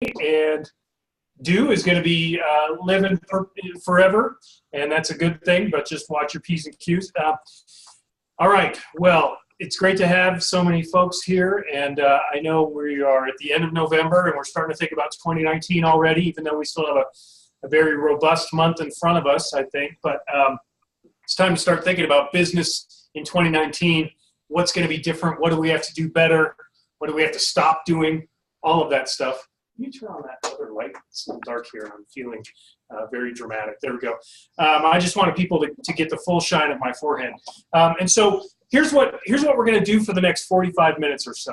and Do is going to be living forever, and that's a good thing, but just watch your P's and Q's. All right, well, it's great to have so many folks here, and I know we are at the end of November, and we're starting to think about 2019 already, even though we still have a very robust month in front of us, I think. But it's time to start thinking about business in 2019. What's going to be different? What do we have to do better? What do we have to stop doing? All of that stuff. Can you turn on that other light? It's a little dark here, and I'm feeling very dramatic. There we go. I just wanted people to get the full shine of my forehead. And so here's what we're going to do for the next 45 minutes or so.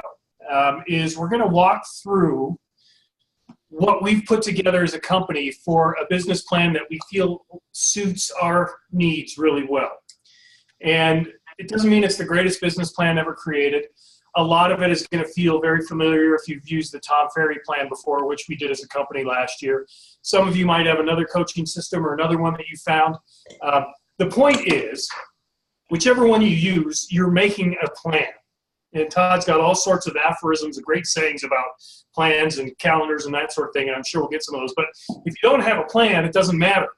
Is we're going to walk through what we've put together as a company for a business plan that we feel suits our needs really well. And it doesn't mean it's the greatest business plan ever created. A lot of it is going to feel very familiar if you've used the Tom Ferry plan before, which we did as a company last year. Some of you might have another coaching system or another one that you found. The point is, whichever one you use, you're making a plan. And Todd's got all sorts of aphorisms and great sayings about plans and calendars and that sort of thing, and I'm sure we'll get some of those. But if you don't have a plan, it doesn't matter.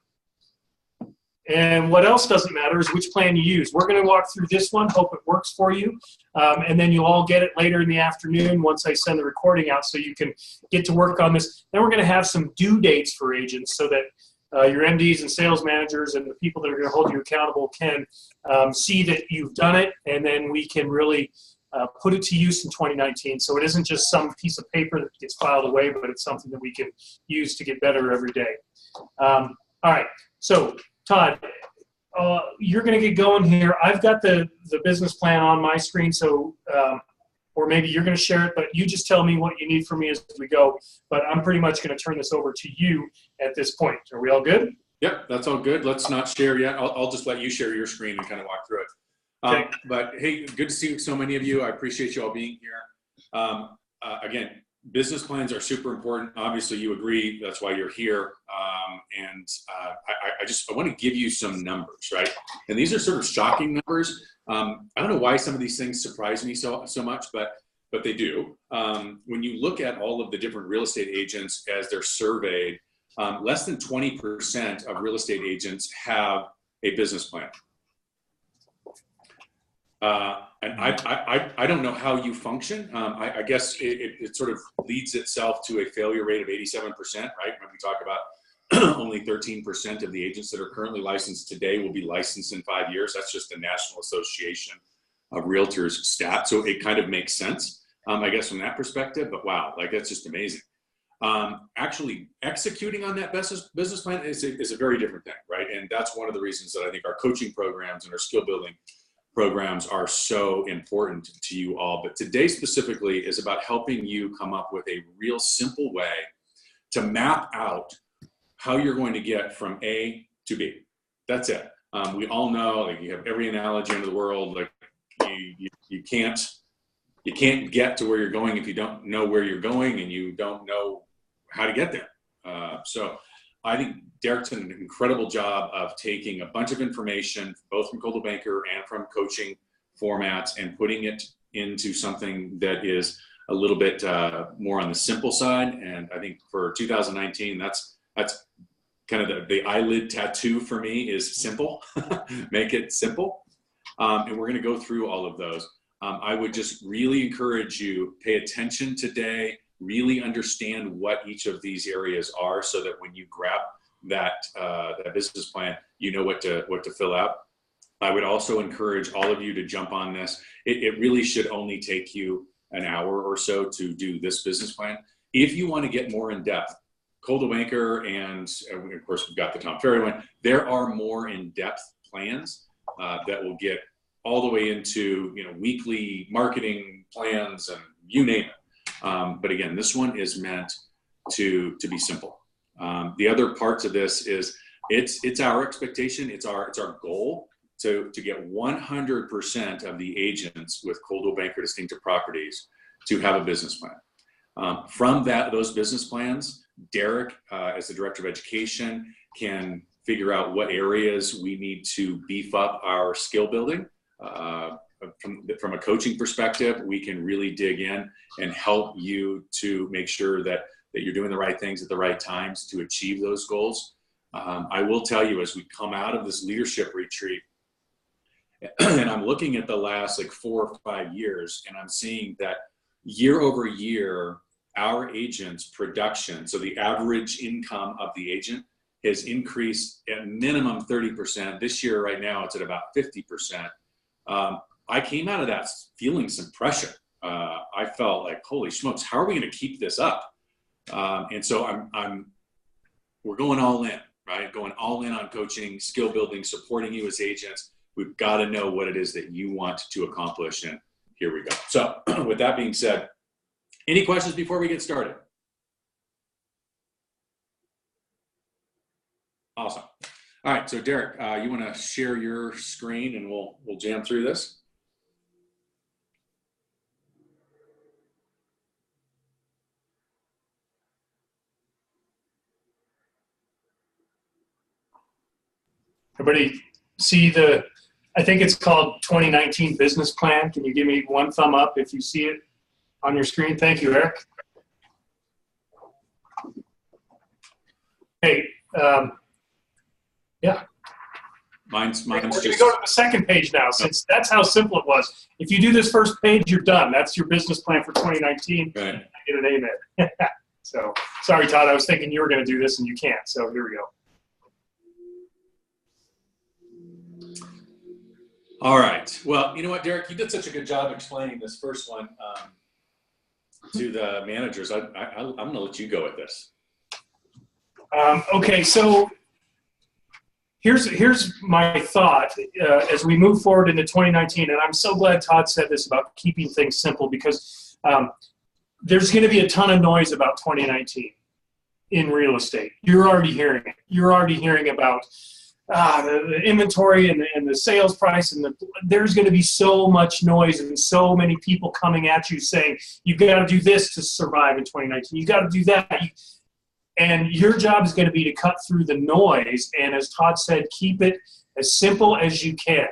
And what else doesn't matter is which plan you use. We're going to walk through this one, hope it works for you, and then you'll all get it later in the afternoon once I send the recording out so you can get to work on this. Then we're going to have some due dates for agents so that your MDs and sales managers and the people that are going to hold you accountable can see that you've done it, and then we can really put it to use in 2019. So it isn't just some piece of paper that gets filed away, but it's something that we can use to get better every day. All right, so Todd, you're going to get going here. I've got the business plan on my screen, so or maybe you're going to share it, but you just tell me what you need from me as we go. But I'm pretty much going to turn this over to you at this point. Are we all good? Yep, that's all good. Let's not share yet. I'll just let you share your screen and kind of walk through it. Okay. But hey, good to see so many of you. I appreciate you all being here. Again, business plans are super important. Obviously, you agree. That's why you're here. I want to give you some numbers, right? And these are sort of shocking numbers. I don't know why some of these things surprise me so much, but they do. When you look at all of the different real estate agents as they're surveyed, less than 20% of real estate agents have a business plan. And I don't know how you function. I guess it sort of leads itself to a failure rate of 87%, right? When we talk about only 13% of the agents that are currently licensed today will be licensed in 5 years. That's just the National Association of Realtors stat. So it kind of makes sense, I guess, from that perspective. But wow, like that's just amazing. Actually executing on that business plan is a very different thing, right? And that's one of the reasons that I think our coaching programs and our skill building programs are so important to you all. But today specifically is about helping you come up with a real simple way to map out how you're going to get from A to B. That's it. We all know, like, you have every analogy in the world, like you can't get to where you're going if you don't know where you're going and you don't know how to get there. So I think Derek's done an incredible job of taking a bunch of information, both from Coldwell Banker and from coaching formats, and putting it into something that is a little bit more on the simple side. And I think for 2019, that's kind of the eyelid tattoo for me is simple. Make it simple. And we're going to go through all of those. I would just really encourage you, pay attention today, really understand what each of these areas are so that when you grab that business plan, you know what to fill out. I would also encourage all of you to jump on this. It really should only take you an hour or so to do this business plan. If you want to get more in depth, Coldwell Banker and of course we've got the Tom Ferry one, there are more in-depth plans that will get all the way into weekly marketing plans and you name it. But again, this one is meant to be simple. The other parts of this is it's our expectation, it's our goal to get 100% of the agents with Coldwell Banker Distinctive Properties to have a business plan. From those business plans, Derek, as the Director of Education, can figure out what areas we need to beef up our skill building. From a coaching perspective, we can really dig in and help you to make sure that that you're doing the right things at the right times to achieve those goals. I will tell you, as we come out of this leadership retreat, and I'm looking at the last like 4 or 5 years, and I'm seeing that year over year, our agents' production, so the average income of the agent, has increased at minimum 30%. This year, right now, it's at about 50%. I came out of that feeling some pressure. I felt like, holy smokes, how are we going to keep this up? And so we're going all in, right? Going all in on coaching, skill building, supporting you as agents. We've got to know what it is that you want to accomplish, and here we go. So with that being said, any questions before we get started? Awesome. All right, so Derek, you want to share your screen and we'll jam through this? Everybody see I think it's called 2019 business plan. Can you give me one thumb up if you see it on your screen? Thank you, Eric. Hey, yeah. Mine's We're going to just go to the second page now, since that's how simple it was. If you do this first page, you're done. That's your business plan for 2019. right. I get an amen. So, sorry, Todd. I was thinking you were going to do this, and you can't. So here we go. All right. Well, you know what, Derek, you did such a good job explaining this first one to the managers. I'm going to let you go with this. Okay, so here's my thought as we move forward into 2019, and I'm so glad Todd said this about keeping things simple, because there's going to be a ton of noise about 2019 in real estate. You're already hearing it. You're already hearing about the inventory and the sales price, and there's going to be so much noise and so many people coming at you saying, you've got to do this to survive in 2019. You got to do that. And your job is going to be to cut through the noise, and as Todd said, keep it as simple as you can.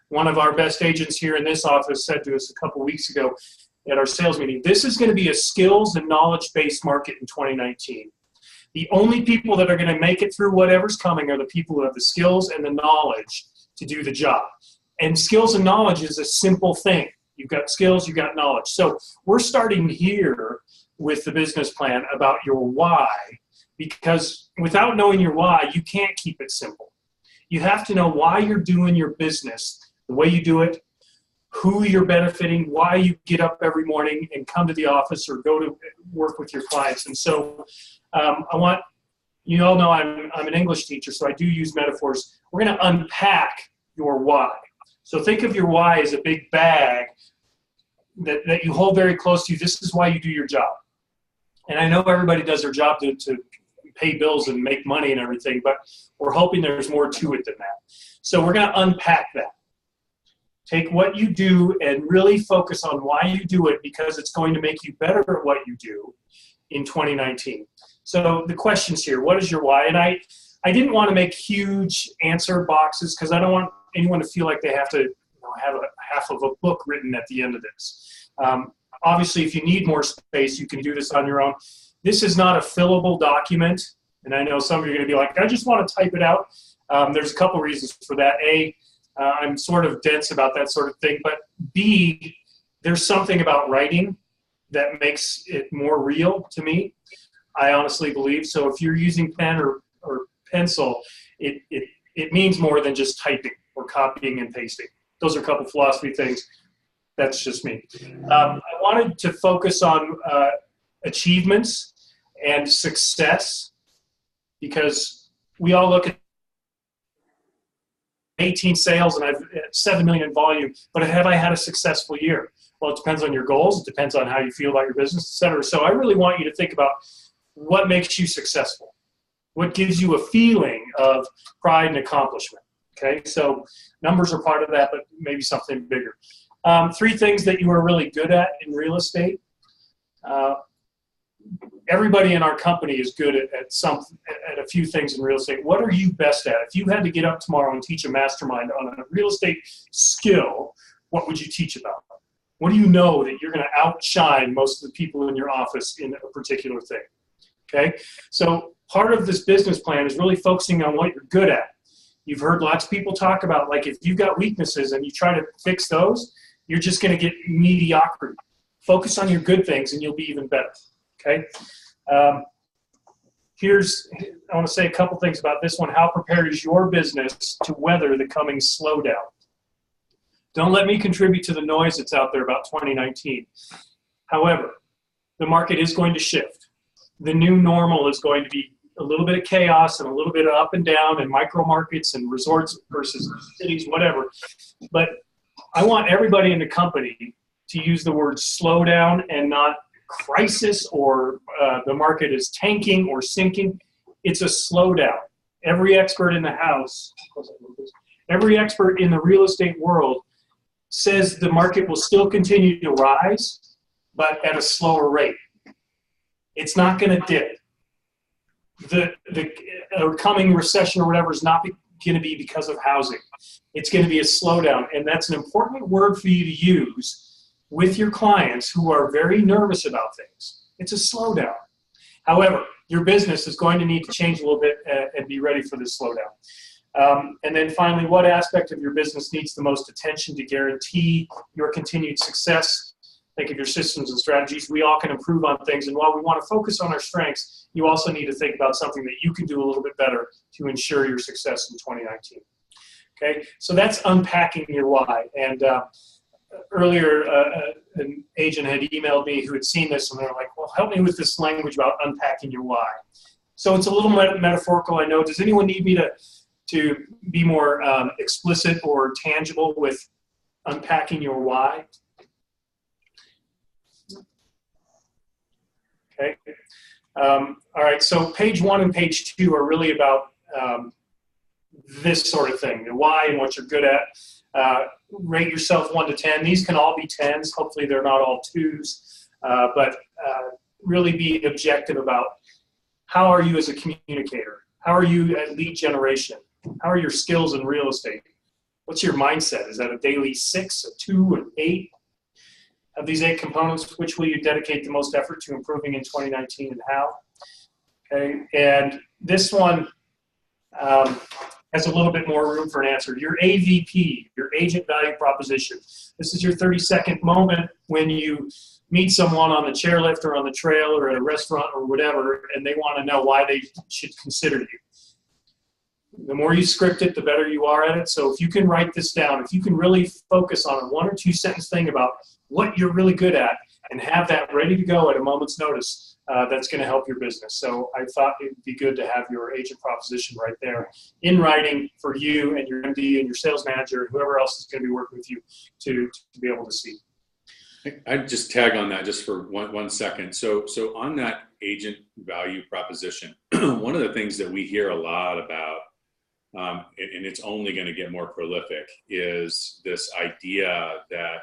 One of our best agents here in this office said to us a couple weeks ago at our sales meeting, this is going to be a skills and knowledge-based market in 2019. The only people that are going to make it through whatever's coming are the people who have the skills and the knowledge to do the job. And skills and knowledge is a simple thing. You've got skills, you've got knowledge. So we're starting here with the business plan about your why, because without knowing your why, you can't keep it simple. You have to know why you're doing your business, the way you do it, who you're benefiting, why you get up every morning and come to the office or go to work with your clients. And so you all know I'm an English teacher, so I do use metaphors. We're going to unpack your why. So think of your why as a big bag that you hold very close to you. This is why you do your job. And I know everybody does their job to pay bills and make money and everything, but we're hoping there's more to it than that. So we're going to unpack that. Take what you do and really focus on why you do it, because it's going to make you better at what you do in 2019. So the questions here, what is your why? And I didn't want to make huge answer boxes, because I don't want anyone to feel like they have to have a half of a book written at the end of this. Obviously, if you need more space, you can do this on your own. This is not a fillable document, and I know some of you are going to be like, I just want to type it out. There's a couple reasons for that. A, I'm sort of dense about that sort of thing, but B, there's something about writing that makes it more real to me, I honestly believe. So if you're using pen or pencil, it means more than just typing or copying and pasting. Those are a couple philosophy things. That's just me. I wanted to focus on achievements and success, because we all look at 18 sales and I've 7 million in volume, but have I had a successful year? Well, it depends on your goals. It depends on how you feel about your business, et cetera. So I really want you to think about what makes you successful. What gives you a feeling of pride and accomplishment? Okay, so numbers are part of that, but maybe something bigger. 3 things that you are really good at in real estate. Everybody in our company is good at a few things in real estate. What are you best at? If you had to get up tomorrow and teach a mastermind on a real estate skill, what would you teach about? What do you know that you're going to outshine most of the people in your office in a particular thing? Okay, so part of this business plan is really focusing on what you're good at. You've heard lots of people talk about, like, if you've got weaknesses and you try to fix those, you're just going to get mediocrity. Focus on your good things and you'll be even better. Okay. I want to say a couple things about this one. How prepared is your business to weather the coming slowdown? Don't let me contribute to the noise that's out there about 2019. However, the market is going to shift. The new normal is going to be a little bit of chaos and a little bit of up and down and micro markets and resorts versus cities, whatever. But I want everybody in the company to use the word slowdown and not crisis or the market is tanking or sinking. It's a slowdown. Every expert in the house, every expert in the real estate world says the market will still continue to rise, but at a slower rate. It's not going to dip. The coming recession or whatever is not going to be because of housing. It's going to be a slowdown, and that's an important word for you to use with your clients who are very nervous about things. It's a slowdown. However, your business is going to need to change a little bit and be ready for this slowdown. And then finally, what aspect of your business needs the most attention to guarantee your continued success? Think of your systems and strategies. We all can improve on things, and while we want to focus on our strengths, you also need to think about something that you can do a little bit better to ensure your success in 2019. Okay, so that's unpacking your why. And earlier, an agent had emailed me who had seen this, and they're like, well, help me with this language about unpacking your why. So it's a little metaphorical, I know. Does anyone need me to be more explicit or tangible with unpacking your why? Okay. All right, so page 1 and page 2 are really about this sort of thing, the why and what you're good at. Rate yourself 1 to 10. These can all be 10s. Hopefully they're not all 2s, but really be objective about how are you as a communicator? How are you at lead generation? How are your skills in real estate? What's your mindset? Is that a daily 6, a 2, an 8? Of these 8 components, which will you dedicate the most effort to improving in 2019 and how? Okay, and this one has a little bit more room for an answer. Your AVP, your agent value proposition. This is your 30-second moment when you meet someone on the chairlift or on the trail or at a restaurant or whatever, and they want to know why they should consider you. The more you script it, the better you are at it. So if you can write this down, if you can really focus on a 1 or 2 sentence thing about what you're really good at and have that ready to go at a moment's notice, that's going to help your business. So I thought it would be good to have your agent proposition right there in writing for you and your MD and your sales manager and whoever else is going to be working with you to be able to see. I'd just tag on that just for one second. So on that agent value proposition, one of the things that we hear a lot about, and it's only going to get more prolific, is this idea that,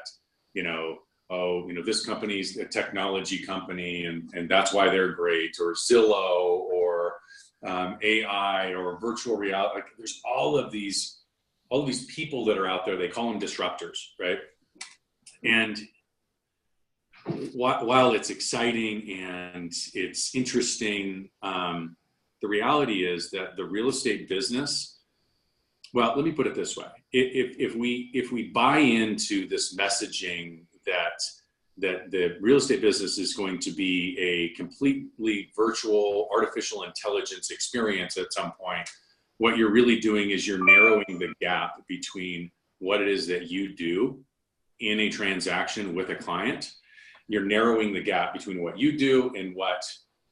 this company's a technology company and that's why they're great, or Zillow, or AI, or virtual reality. Like, there's all of these people that are out there. They call them disruptors, right? And while it's exciting and it's interesting, the reality is that the real estate business, well, let me put it this way. If we buy into this messaging that the real estate business is going to be a completely virtual artificial intelligence experience at some point, what you're really doing is you're narrowing the gap between what it is that you do in a transaction with a client. You're narrowing the gap between what you do and what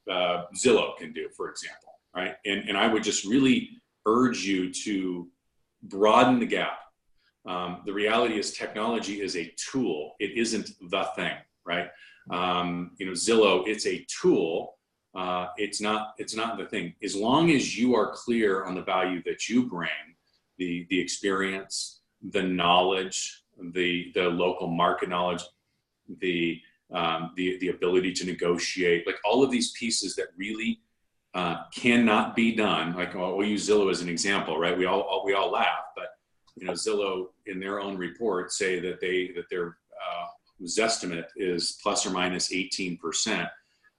Zillow can do, for example, right? And I would just really urge you to broaden the gap. The reality is technology is a tool. It isn't the thing, right? Zillow, it's a tool. It's not the thing. As long as you are clear on the value that you bring, the experience, the knowledge, the local market knowledge, the ability to negotiate, like all of these pieces that really cannot be done. Like, we'll use Zillow as an example, right? We all laugh, but Zillow in their own report say that their Zestimate is plus or minus 18%.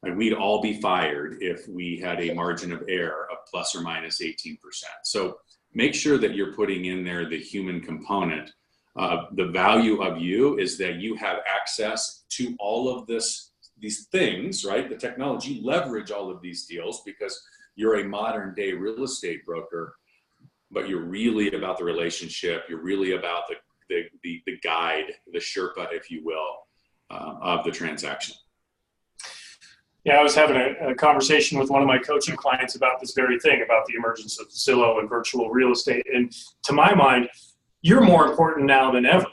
and we'd all be fired if we had a margin of error of plus or minus 18%. So make sure that you're putting in there the human component. The value of you is that you have access to all of these things, right? The technology, leverage all of these deals because you're a modern day real estate broker, but you're really about the relationship. You're really about the guide, the Sherpa, if you will, of the transaction. Yeah, I was having a conversation with one of my coaching clients about this very thing, about the emergence of Zillow and virtual real estate. And to my mind, you're more important now than ever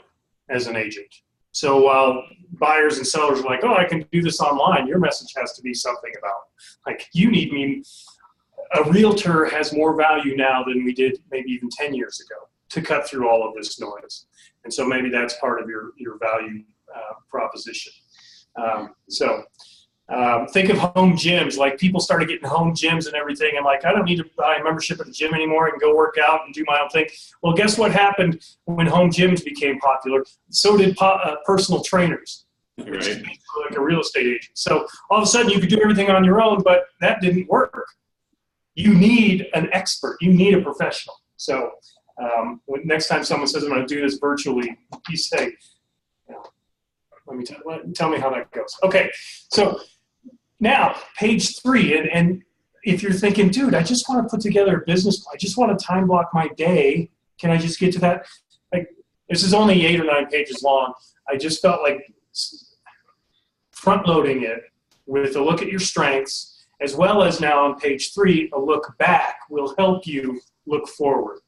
as an agent. So while buyers and sellers are like, oh, I can do this online, your message has to be something about, like, you need me. A realtor has more value now than we did maybe even 10 years ago to cut through all of this noise. And so maybe that's part of your value proposition. Think of home gyms. Like, people started getting home gyms and everything. I'm like, I don't need to buy a membership at the gym anymore. I can go work out and do my own thing. Well, guess what happened when home gyms became popular? So did personal trainers. Right. Like a real estate agent. So all of a sudden you could do everything on your own, but that didn't work. You need an expert. You need a professional. So next time someone says, I'm going to do this virtually, you say, tell me how that goes. Okay, so now page 3, and if you're thinking, dude, I just want to put together a business plan, I just want to time block my day, can I just get to that? Like, this is only 8 or 9 pages long. I just felt like front loading it with a look at your strengths, as well as now on page 3, a look back will help you look forward.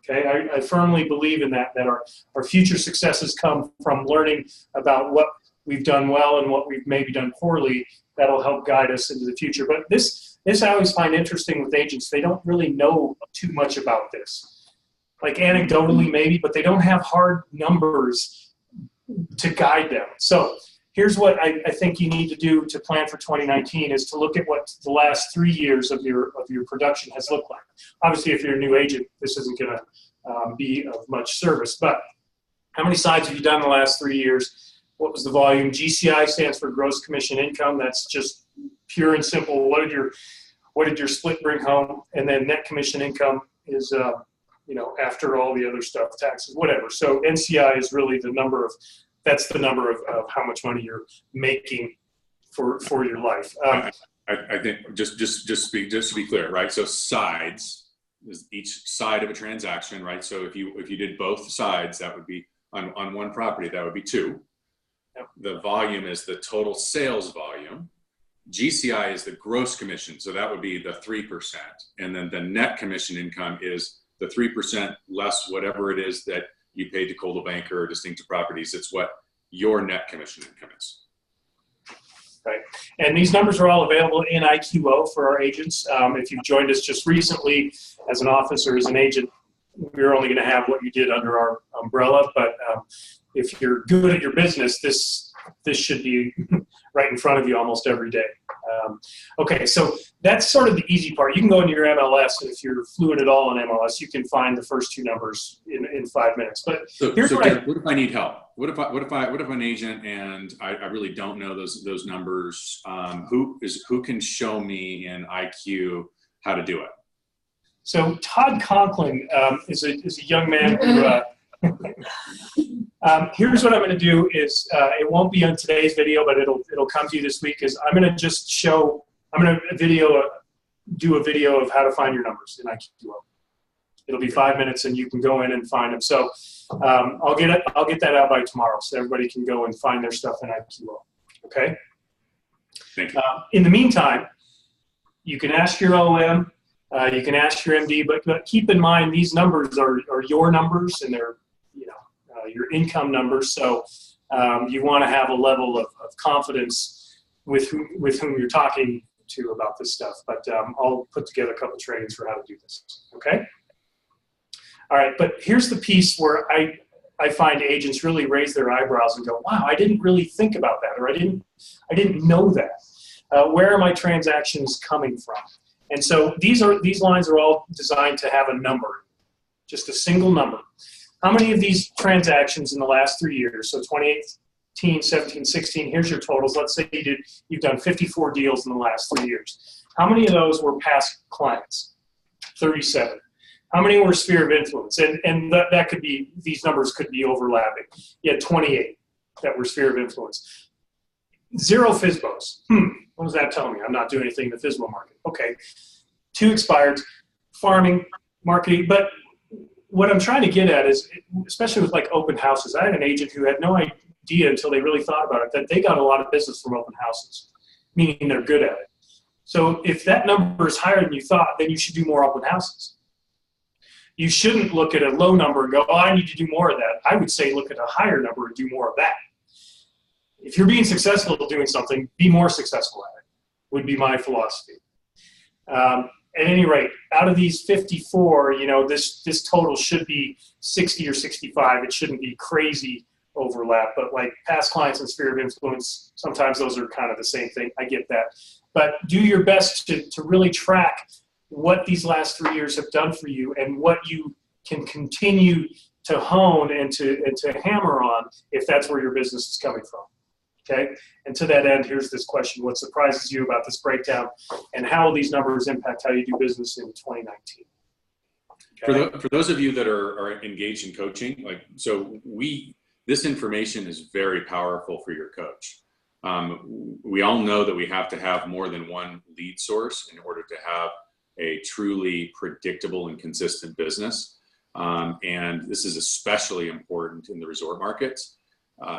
Okay, I firmly believe in that our future successes come from learning about what we've done well and what we've maybe done poorly. That'll help guide us into the future. But this I always find interesting with agents. They don't really know too much about this. Like, anecdotally maybe, but they don't have hard numbers to guide them. So here's what I think you need to do to plan for 2019 is to look at what the last 3 years of your production has looked like. Obviously, if you're a new agent, this isn't going to be of much service. But how many sides have you done in the last 3 years? What was the volume? GCI stands for gross commission income. That's just pure and simple. What did your split bring home? And then net commission income is after all the other stuff, taxes, whatever. So NCI is really the number of how much money you're making for your life. I think just to be clear, right? So sides is each side of a transaction, right? So if you did both sides, that would be on one property, that would be 2. Yep. The volume is the total sales volume. GCI is the gross commission, so that would be the 3%, and then the net commission income is the 3% less whatever it is that you paid to Coldwell Banker or Distinctive Properties. It's what your net commission income is. Right. And these numbers are all available in IQO for our agents. If you've joined us just recently as an office or as an agent, we're only going to have what you did under our umbrella. But if you're good at your business, this should be right in front of you almost every day. Okay, so that's sort of the easy part. You can go into your MLS, and if you're fluent at all in MLS, you can find the first 2 numbers in 5 minutes. But here's what if I need help? What if I'm an agent and I really don't know those numbers? Who can show me in IQ how to do it? So Todd Conklin is a young man who. Here's what I'm going to do is it won't be on today's video, but it'll come to you this week. Is I'm going to just show. I'm going to do a video of how to find your numbers in IQO. It'll be 5 minutes, and you can go in and find them. So I'll get that out by tomorrow, so everybody can go and find their stuff in IQO. Okay. Thank you. In the meantime, you can ask your OM, you can ask your MD, but keep in mind these numbers are your numbers, and they're your income numbers. So you want to have a level of confidence with whom you're talking to about this stuff. But I'll put together a couple trainings for how to do this. Okay. All right. But here's the piece where I find agents really raise their eyebrows and go, wow, I didn't really think about that, or I didn't know that. Where are my transactions coming from? And so these lines are all designed to have a number, just a single number. How many of these transactions in the last 3 years, so 17, 16, here's your totals. Let's say you've done 54 deals in the last 3 years. How many of those were past clients? 37. How many were sphere of influence? And that could be, these numbers could be overlapping. You had 28 that were sphere of influence. 0 FSBOs. What does that tell me? I'm not doing anything in the FSBO market. Okay. 2 expireds, farming, marketing. But what I'm trying to get at is, especially with like open houses, I had an agent who had no idea until they really thought about it that they got a lot of business from open houses, meaning they're good at it. So if that number is higher than you thought, then you should do more open houses. You shouldn't look at a low number and go, oh, I need to do more of that. I would say look at a higher number and do more of that. If you're being successful at doing something, be more successful at it, would be my philosophy. At any rate, out of these 54, you know, this total should be 60 or 65. It shouldn't be crazy overlap, but like past clients and sphere of influence, sometimes those are kind of the same thing. I get that. But do your best to really track what these last 3 years have done for you and what you can continue to hone and to hammer on if that's where your business is coming from. Okay, and to that end, here's this question: what surprises you about this breakdown, and how will these numbers impact how you do business in 2019? Okay? For those of you that are engaged in coaching, like, so this information is very powerful for your coach. We all know that we have to have more than one lead source in order to have a truly predictable and consistent business. And this is especially important in the resort markets.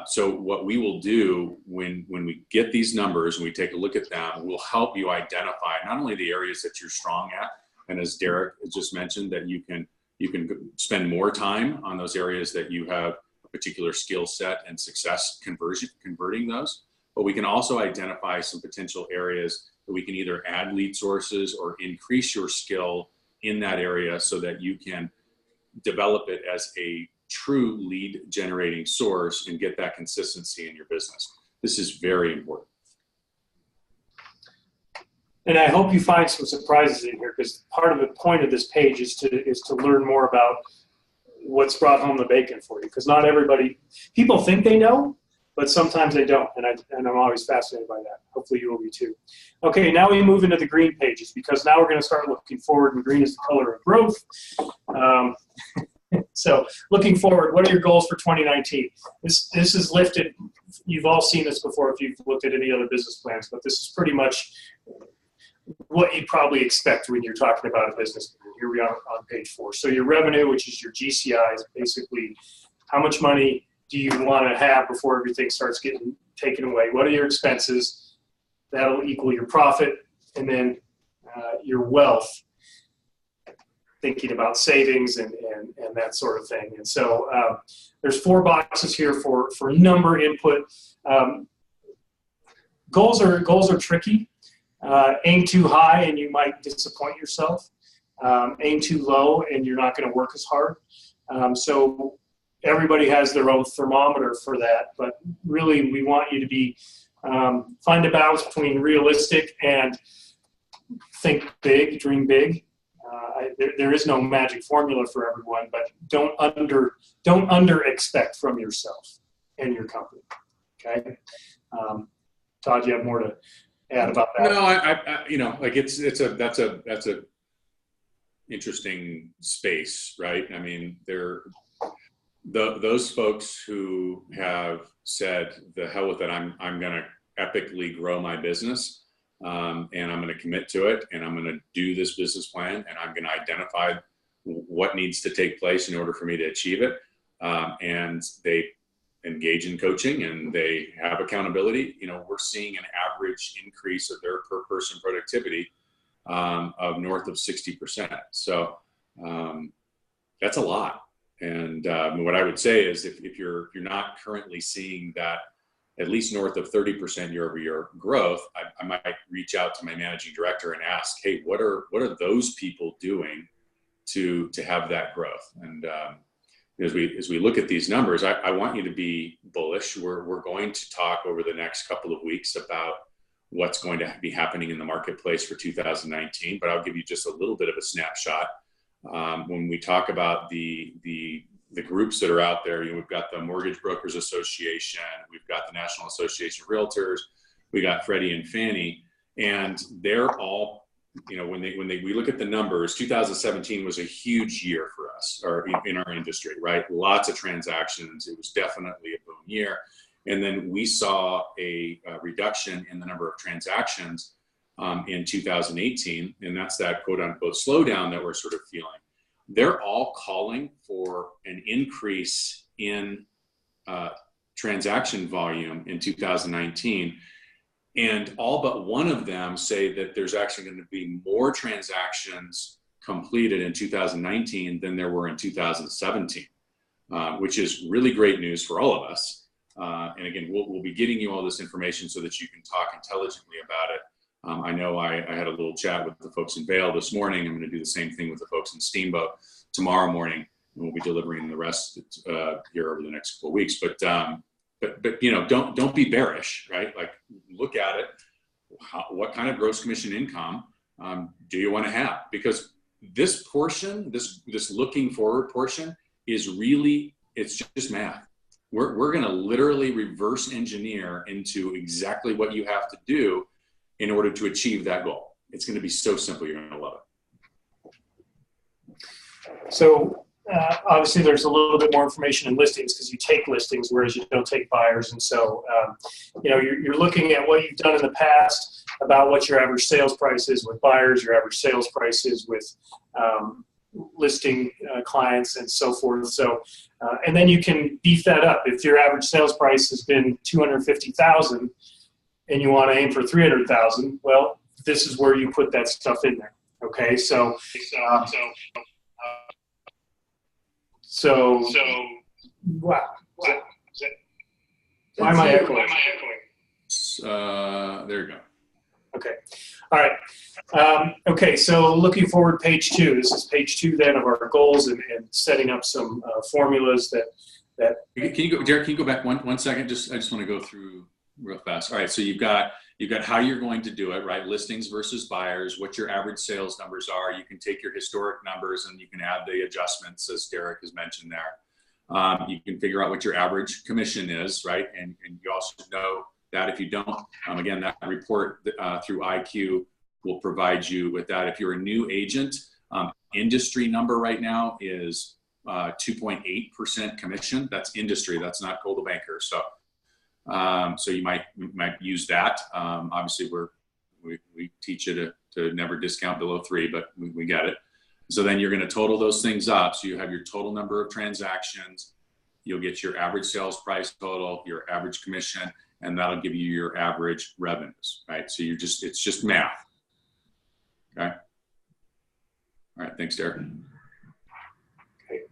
So what we will do when we get these numbers and we take a look at them, we'll help you identify not only the areas that you're strong at, and as Derek just mentioned, that you can spend more time on those areas that you have a particular skill set and success converting those. But we can also identify some potential areas that we can either add lead sources or increase your skill in that area so that you can develop it as a true lead generating source and get that consistency in your business. This is very important. And I hope you find some surprises in here, because part of the point of this page is to learn more about what's brought home the bacon for you. Because not everybody, people think they know, but sometimes they don't. And I'm always fascinated by that. Hopefully you will be too. Okay, now we move into the green pages, because now we're going to start looking forward, and green is the color of growth. So looking forward, what are your goals for 2019? This is lifted. You've all seen this before if you've looked at any other business plans, but this is pretty much what you probably expect when you're talking about a business plan. Here we are on page 4. So your revenue, which is your GCI, is basically how much money do you want to have before everything starts getting taken away? What are your expenses? That'll equal your profit. And then your wealth, thinking about savings and that sort of thing. And so there's 4 boxes here for number input. Goals are tricky. Aim too high and you might disappoint yourself. Aim too low and you're not going to work as hard. So everybody has their own thermometer for that, but really we want you to be find a balance between realistic and think big, dream big. There is no magic formula for everyone, but don't under expect from yourself and your company. Okay, Todd, you have more to add about that? No, I like that's a interesting space, right? I mean, those folks who have said the hell with it, I'm going to epically grow my business. And I'm going to commit to it, and I'm going to do this business plan, and I'm going to identify what needs to take place in order for me to achieve it. And they engage in coaching and they have accountability. You know, we're seeing an average increase of their per person productivity of north of 60%. So that's a lot. And what I would say is if you're not currently seeing that at least north of 30% year-over-year growth, I might reach out to my managing director and ask, hey, what are those people doing to have that growth? And as we look at these numbers, I want you to be bullish. We're going to talk over the next couple of weeks about what's going to be happening in the marketplace for 2019, but I'll give you just a little bit of a snapshot. When we talk about the the groups that are out there. You know, we've got the Mortgage Brokers Association, we've got the National Association of Realtors, we got Freddie and Fannie, and they're all, you know, when we look at the numbers, 2017 was a huge year for us, or in our industry, right? Lots of transactions. It was definitely a boom year. And then we saw a reduction in the number of transactions in 2018, and that's that quote unquote slowdown that we're sort of feeling. They're all calling for an increase in transaction volume in 2019. And all but one of them say that there's actually going to be more transactions completed in 2019 than there were in 2017, which is really great news for all of us. And again, we'll be getting you all this information so that you can talk intelligently about it. I know I had a little chat with the folks in Vail this morning. I'm going to do the same thing with the folks in Steamboat tomorrow morning, and we'll be delivering the rest here over the next couple of weeks. But you know, don't be bearish, right? Like, look at it. What kind of gross commission income do you want to have? Because this portion, this looking forward portion, is really, it's just math. We're going to literally reverse engineer into exactly what you have to do in order to achieve that goal. It's going to be so simple. You're going to love it. So obviously there's a little bit more information in listings because you take listings, whereas you don't take buyers. And so, you know, you're looking at what you've done in the past about what your average sales price is with buyers, your average sales price is with listing clients and so forth. So, and then you can beef that up. If your average sales price has been $250,000 and you want to aim for $300,000, well, this is where you put that stuff in there. Okay, so wow. Why am I echoing? There you go. Okay. All right. Okay. So looking forward, page 2. This is page 2 then of our goals and setting up some formulas that. Can you go, Derek? Can you go back one second? I just want to go through real fast. All right. So you've got how you're going to do it, right? Listings versus buyers. What your average sales numbers are. You can take your historic numbers and you can add the adjustments, as Derek has mentioned there. You can figure out what your average commission is, right? And you also know that if you don't, again, that report through IQ will provide you with that. If you're a new agent, industry number right now is 2.8% commission. That's industry. That's not Coldwell Banker. So you might use that. Obviously, we teach you to never discount below 3, but we get it. So then you're going to total those things up. So you have your total number of transactions. You'll get your average sales price total, your average commission, and that'll give you your average revenues, right? So it's just math. Okay. All right. Thanks, Derek. Okay.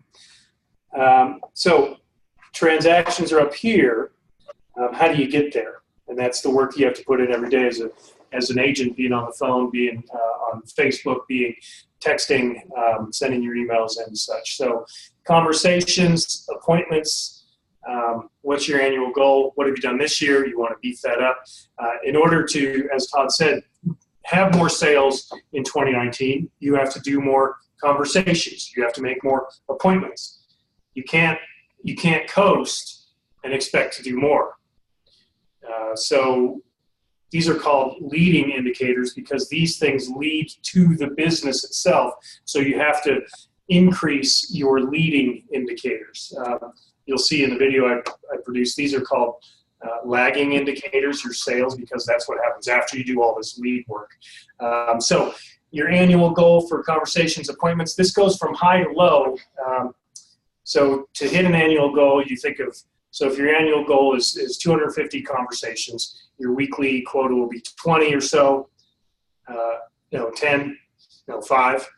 So transactions are up here. How do you get there? And that's the work you have to put in every day as an agent, being on the phone, being on Facebook, being texting, sending your emails and such. So conversations, appointments, what's your annual goal? What have you done this year? You want to beef that up. In order to, as Todd said, have more sales in 2019, you have to do more conversations. You have to make more appointments. You can't coast and expect to do more. So these are called leading indicators because these things lead to the business itself. So you have to increase your leading indicators. You'll see in the video I produced, these are called lagging indicators, your sales, because that's what happens after you do all this lead work. So your annual goal for conversations, appointments, this goes from high to low. So to hit an annual goal, you think of, so if your annual goal is 250 conversations, your weekly quota will be 20 or so, 5,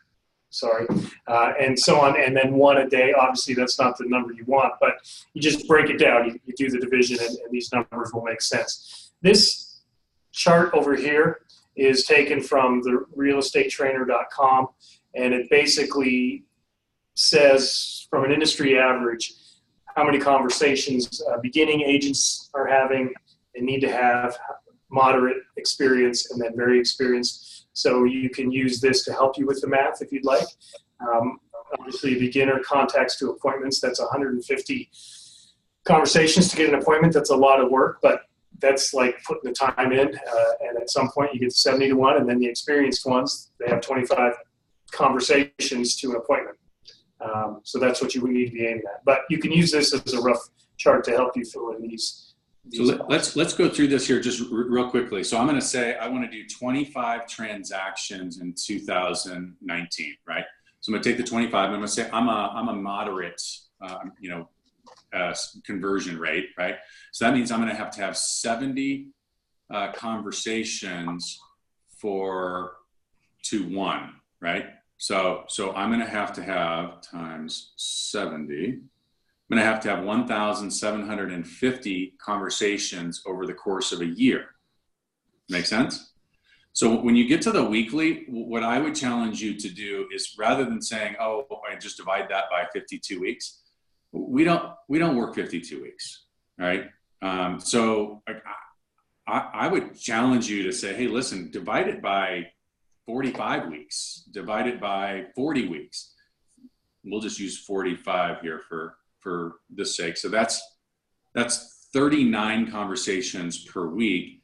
sorry, and so on, and then 1 a day. Obviously, that's not the number you want, but you just break it down. You do the division, and these numbers will make sense. This chart over here is taken from the realestatetrainer.com, and it basically says from an industry average how many conversations beginning agents are having and need to have, moderate experience, and then very experienced. So you can use this to help you with the math if you'd like. obviously beginner contacts to appointments. That's 150 conversations to get an appointment. That's a lot of work, but that's like putting the time in. And at some point you get 70 to 1, and then the experienced ones, they have 25 conversations to an appointment. So that's what you would need to be aiming at. But you can use this as a rough chart to help you fill in these. So let's go through this here just real quickly. So I'm going to say I want to do 25 transactions in 2019, right? So I'm going to take the 25. I'm going to say I'm a moderate, conversion rate, right? So that means I'm going to have 70 conversations to 1, right? So I'm going to have times 70. I'm going to have 1,750 conversations over the course of a year. Make sense? So when you get to the weekly, what I would challenge you to do is, rather than saying, oh, I just divide that by 52 weeks, we don't work 52 weeks, right? So I would challenge you to say, hey, listen, divide it by 45 weeks, divide it by 40 weeks. We'll just use 45 here for this sake. So that's 39 conversations per week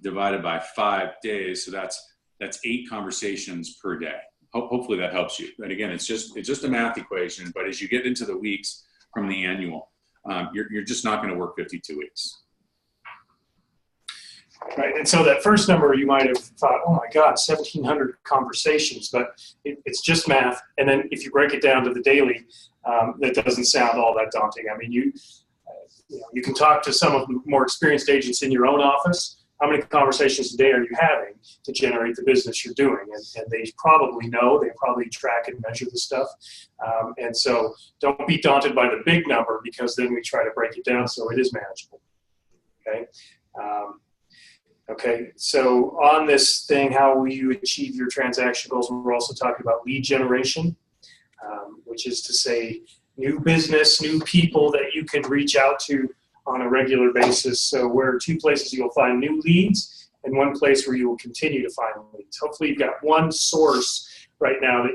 divided by 5 days. So that's 8 conversations per day. Hopefully that helps you. And again, it's just a math equation, but as you get into the weeks from the annual, you're just not going to work 52 weeks. Right, and so that first number you might have thought, oh my God, 1,700 conversations, but it's just math. And then if you break it down to the daily, that doesn't sound all that daunting. I mean, you can talk to some of the more experienced agents in your own office. How many conversations a day are you having to generate the business you're doing? And they probably know, they probably track and measure the stuff. And so don't be daunted by the big number, because then we try to break it down so it is manageable. Okay. Okay, so on this thing, how will you achieve your transaction goals? We're also talking about lead generation, which is to say new business, new people that you can reach out to on a regular basis. So where are 2 places you'll find new leads, and 1 place where you will continue to find leads. Hopefully you've got 1 source right now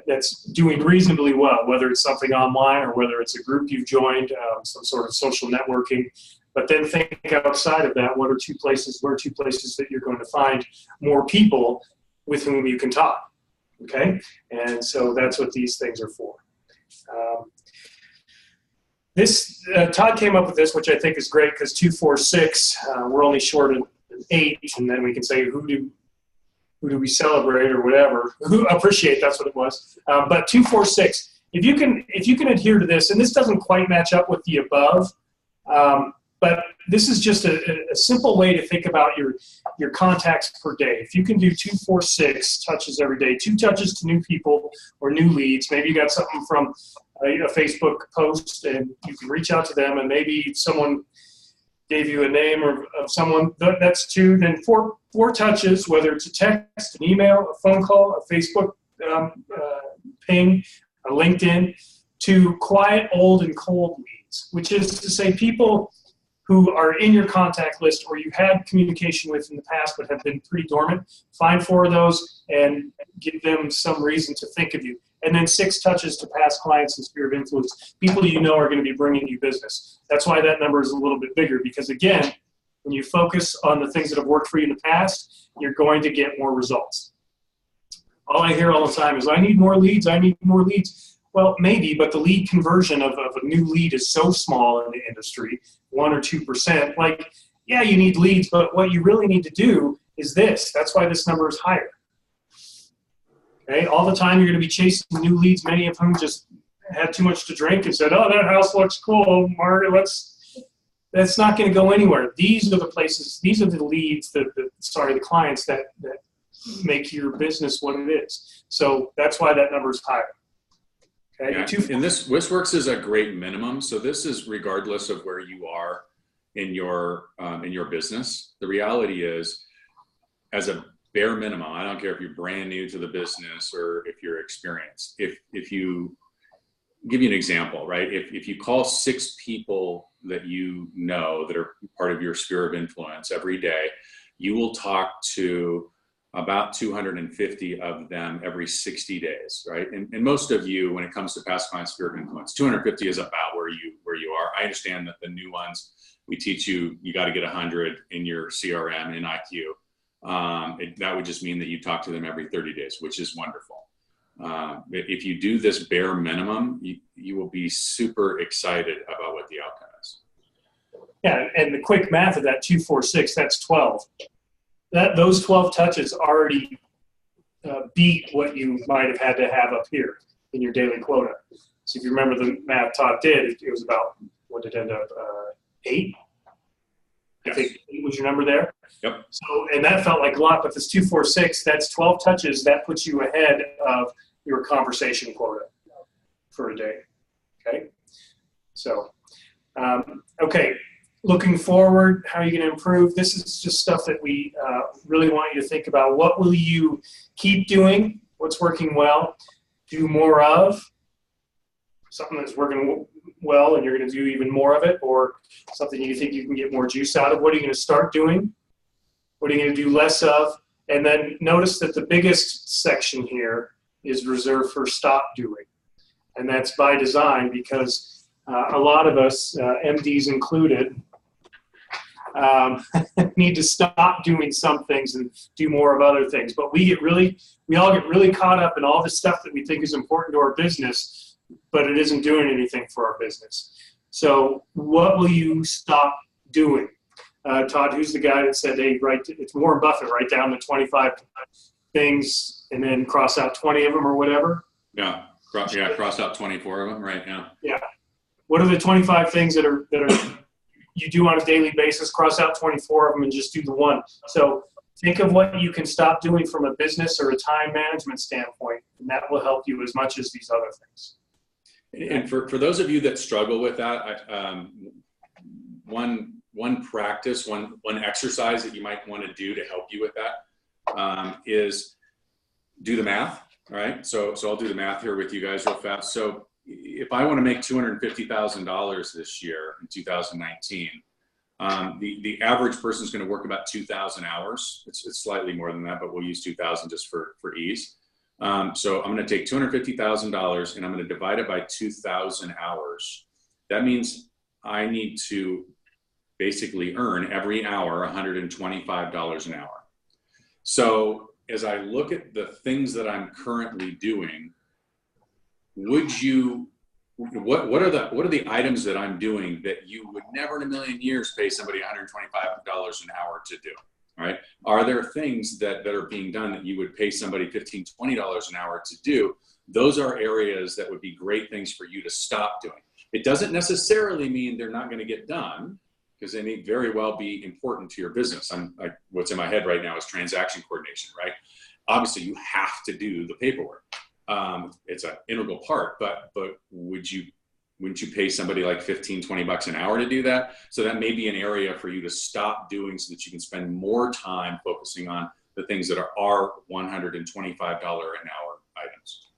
that's doing reasonably well, whether it's something online or whether it's a group you've joined, some sort of social networking. But then think outside of that. Where are 2 places that you're going to find more people with whom you can talk? Okay, and so that's what these things are for. Todd came up with this, which I think is great, because 2, 4, 6. We're only short of 8, and then we can say who do we celebrate or whatever. Who appreciate, that's what it was. But 2, 4, 6. If you can adhere to this, and this doesn't quite match up with the above. But this is just a simple way to think about your contacts per day. If you can do 2, 4, 6 touches every day, 2 touches to new people or new leads, maybe you got something from a Facebook post and you can reach out to them, and maybe someone gave you a name of someone, that's 2. Then 4 touches, whether it's a text, an email, a phone call, a Facebook ping, a LinkedIn, to quiet, old, and cold leads, which is to say people who are in your contact list or you had communication with in the past but have been pretty dormant. Find 4 of those and give them some reason to think of you. And then 6 touches to past clients and sphere of influence, people you know are going to be bringing you business. That's why that number is a little bit bigger, because again, when you focus on the things that have worked for you in the past, you're going to get more results. All I hear all the time is, I need more leads, I need more leads. Well, maybe, but the lead conversion of a new lead is so small in the industry, 1 or 2%. Like, yeah, you need leads, but what you really need to do is this. That's why this number is higher. Okay, all the time you're going to be chasing new leads, many of whom just had too much to drink and said, oh, that house looks cool, Margaret, that's not going to go anywhere. These are the places, these are the leads, the clients that make your business what it is. So that's why that number is higher. Okay? Yeah. And this works as a great minimum. So this is regardless of where you are in your business. The reality is, as a bare minimum, I don't care if you're brand new to the business or if you're experienced. If you give you an example, right? If you call 6 people that you know that are part of your sphere of influence every day, you will talk to about 250 of them every 60 days, right? And most of you, when it comes to past client sphere of influence, 250 is about where you are. I understand that the new ones, we teach you got to get 100 in your CRM in IQ. That would just mean that you talk to them every 30 days, which is wonderful. If you do this bare minimum, you will be super excited about what the outcome is. Yeah, and the quick math of that 246, that's 12. Those 12 touches already beat what you might have had to have up here in your daily quota. So if you remember the math Todd did, it was about, what did it end up, 8? Yes. I think 8 was your number there. Yep. So, and that felt like a lot, but this 246, that's 12 touches. That puts you ahead of your conversation quota for a day. Okay. So, okay. Looking forward, how are you going to improve? This is just stuff that we really want you to think about. What will you keep doing? What's working well? Do more of? Something that's working well and you're going to do even more of it, or something you think you can get more juice out of? What are you going to start doing? What are you going to do less of? And then notice that the biggest section here is reserved for stop doing. And that's by design, because a lot of us, MDs included, need to stop doing some things and do more of other things. But we all get really caught up in all the stuff that we think is important to our business, but it isn't doing anything for our business. So what will you stop doing? Todd, who's the guy that said, hey, it's Warren Buffett, write down the 25 things and then cross out 20 of them or whatever? Yeah, cross out 24 of them, right? Yeah. What are the 25 things that are you do on a daily basis? Cross out 24 of them and just do the one. So think of what you can stop doing from a business or a time management standpoint, and that will help you as much as these other things. And for those of you that struggle with that, one practice, one exercise that you might want to do to help you with that is do the math. All right. So I'll do the math here with you guys real fast. So if I want to make $250,000 this year in 2019, the average person is going to work about 2,000 hours. It's slightly more than that, but we'll use 2,000 just for ease. So I'm going to take $250,000 and I'm going to divide it by 2,000 hours. That means I need to basically earn every hour $125 an hour. So as I look at the things that I'm currently doing, what are the items that I'm doing that you would never in a million years pay somebody $125 an hour to do? All right. Are there things that are being done that you would pay somebody $15, $20 an hour to do? Those are areas that would be great things for you to stop doing. It doesn't necessarily mean they're not going to get done, because they may very well be important to your business. What's in my head right now is transaction coordination, right? Obviously, you have to do the paperwork. It's an integral part, but wouldn't you pay somebody like $15, $20 an hour to do that? So that may be an area for you to stop doing so that you can spend more time focusing on the things that are $125 an hour items.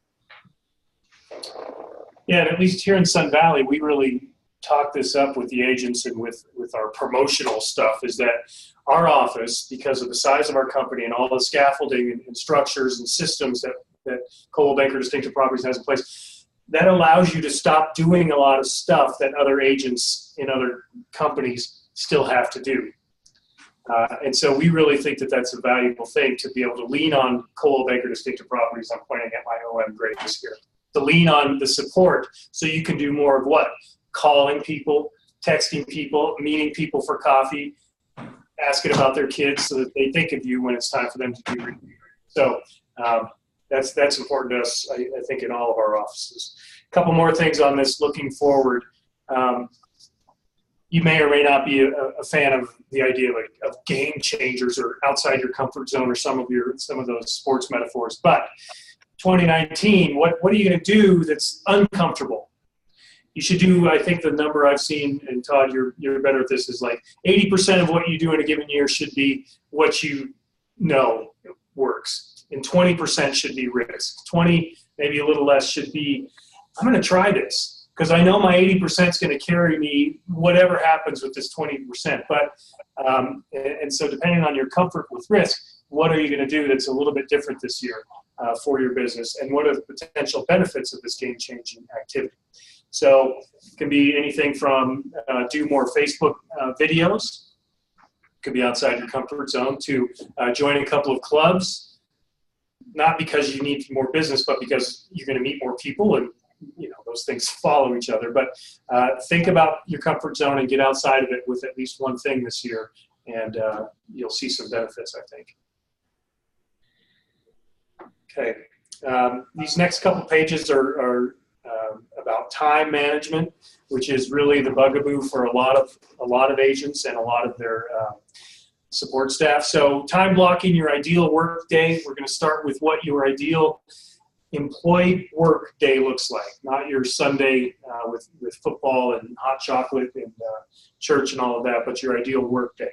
Yeah, and at least here in Sun Valley, we really talk this up with the agents and with our promotional stuff, is that our office, because of the size of our company and all the scaffolding and structures and systems that Coldwell Banker Distinctive Properties has in place, that allows you to stop doing a lot of stuff that other agents in other companies still have to do. And so we really think that that's a valuable thing, to be able to lean on Coldwell Banker Distinctive Properties. I'm pointing at my OM greatness here. To lean on the support so you can do more of what? Calling people, texting people, meeting people for coffee, asking about their kids so that they think of you when it's time for them to do it. So that's important to us, I think, in all of our offices. A couple more things on this looking forward. You may or may not be a fan of the idea of game changers or outside your comfort zone or some of those sports metaphors. But 2019, what are you going to do that's uncomfortable? You should do, I think the number I've seen, and Todd, you're better at this, is like 80% of what you do in a given year should be what you know works. And 20% should be risk. 20, maybe a little less, should be, I'm going to try this, because I know my 80% is going to carry me whatever happens with this 20%. But and so depending on your comfort with risk, what are you going to do that's a little bit different this year for your business, and what are the potential benefits of this game-changing activity. So it can be anything from do more Facebook videos, could be outside your comfort zone, to join a couple of clubs, not because you need more business, but because you're going to meet more people, and those things follow each other. But think about your comfort zone and get outside of it with at least one thing this year, and you'll see some benefits, I think. Okay, these next couple pages are about time management, which is really the bugaboo for a lot of agents and a lot of their support staff. So time blocking your ideal work day. We're going to start with what your ideal employed work day looks like, not your Sunday with football and hot chocolate and church and all of that, but your ideal work day.